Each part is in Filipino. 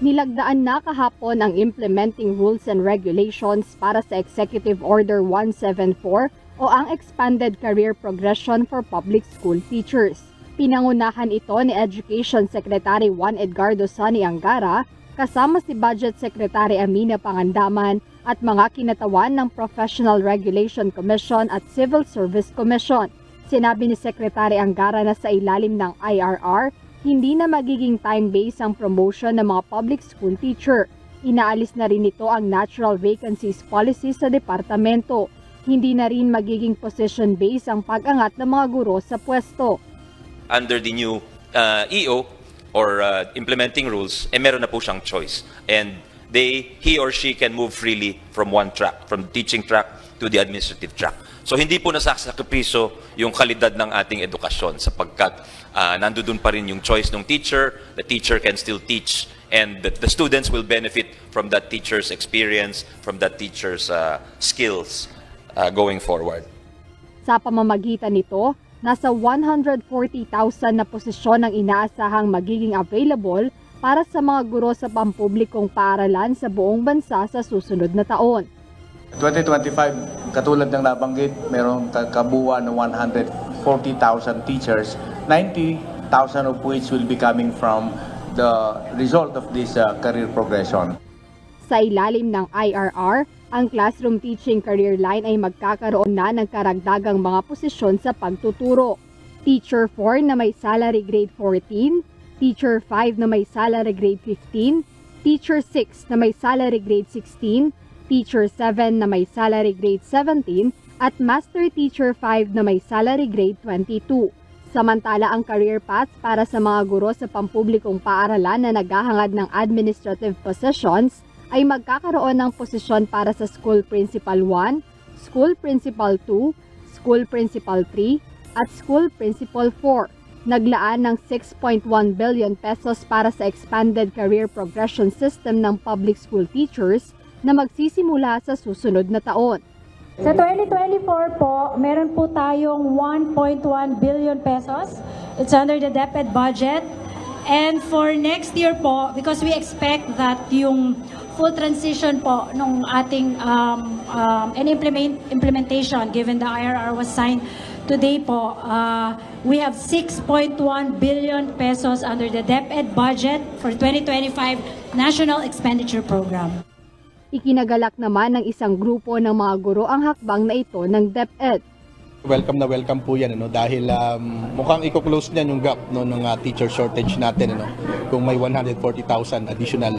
Nilagdaan na kahapon ang Implementing Rules and Regulations para sa Executive Order 174 o ang Expanded Career Progression for Public School Teachers. Pinangunahan ito ni Education Secretary Juan Edgardo Sani Angara kasama si Budget Secretary Amina Pangandaman at mga kinatawan ng Professional Regulation Commission at Civil Service Commission. Sinabi ni Secretary Angara na sa ilalim ng IRR, hindi na magiging time-based ang promotion ng mga public school teacher. Inaalis na rin ito ang natural vacancies policy sa departamento. Hindi na rin magiging position-based ang pag-angat ng mga guro sa pwesto. Under the new EO or implementing rules, meron na po siyang choice. And he or she can move freely from one track, from teaching track to the administrative track. So hindi po nasasakripiso yung kalidad ng ating edukasyon sapagkat nandoon pa rin yung choice ng teacher, the teacher can still teach, and the students will benefit from that teacher's experience, from that teacher's skills going forward. Sa pamamagitan nito, nasa 140,000 na posisyon ang inaasahang magiging available para sa mga guro sa pampublikong paaralan sa buong bansa sa susunod na taon. 2025, katulad ng nabanggit, mayroong kabuuan ng 140,000 teachers, 90,000 of which will be coming from the result of this career progression. Sa ilalim ng IRR, ang Classroom Teaching Career Line ay magkakaroon na ng karagdagang mga posisyon sa pagtuturo. Teacher 4 na may salary grade 14, Teacher 5 na may salary grade 15, Teacher 6 na may salary grade 16, Teacher 7 na may salary grade 17 at Master Teacher 5 na may salary grade 22. Samantala ang career paths para sa mga guro sa pampublikong paaralan na naghahangad ng administrative positions ay magkakaroon ng posisyon para sa School Principal 1, School Principal 2, School Principal 3 at School Principal 4. Naglaan ng 6.1 billion pesos para sa Expanded Career Progression System ng Public School Teachers na magsisimula sa susunod na taon. Sa 2024 po, meron po tayong 1.1 billion pesos. It's under the DepEd budget. And for next year po, because we expect that yung full transition po nung ating and implementation, given the IRR was signed today po, we have 6.1 billion pesos under the DepEd budget for 2025 National Expenditure Program. Ikinagalak naman ng isang grupo ng mga guro ang hakbang na ito ng DepEd. Welcome po yan dahil mukhang i-close niyan yung gap ng teacher shortage natin kung may 140,000 additional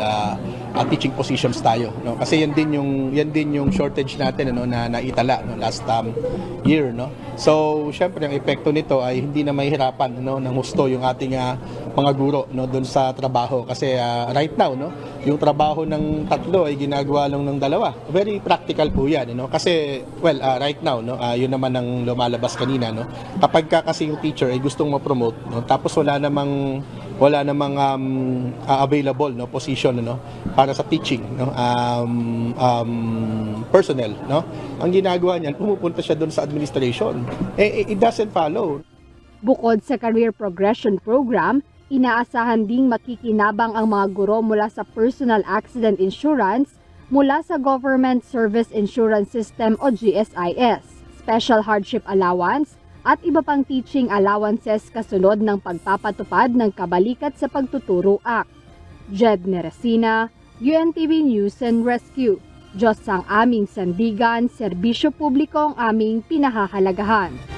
teaching positions tayo kasi yan din yung shortage natin na naitala last year so syempre ang epekto nito ay hindi na mahihirapan ng husto yung ating mga guro doon sa trabaho kasi right now yung trabaho ng tatlo ay ginagawa lang ng dalawa. Very practical po yan kasi right now yun naman ang lumalabas kanina kapag kasi yung teacher ay gustong ma-promote tapos wala namang available position para sa teaching personnel ang ginagawa niyan pumupunta siya doon sa administration it doesn't follow. Bukod sa Career Progression Program, inaasahan ding makikinabang ang mga guro mula sa Personal Accident Insurance, mula sa Government Service Insurance System o GSIS, Special Hardship Allowance, at iba pang teaching allowances kasunod ng pagpapatupad ng Kabalikat sa Pagtuturo Act. Jed Neresina, UNTV News and Rescue. Diyos ang aming sandigan, serbisyo publiko ang aming pinahahalagahan.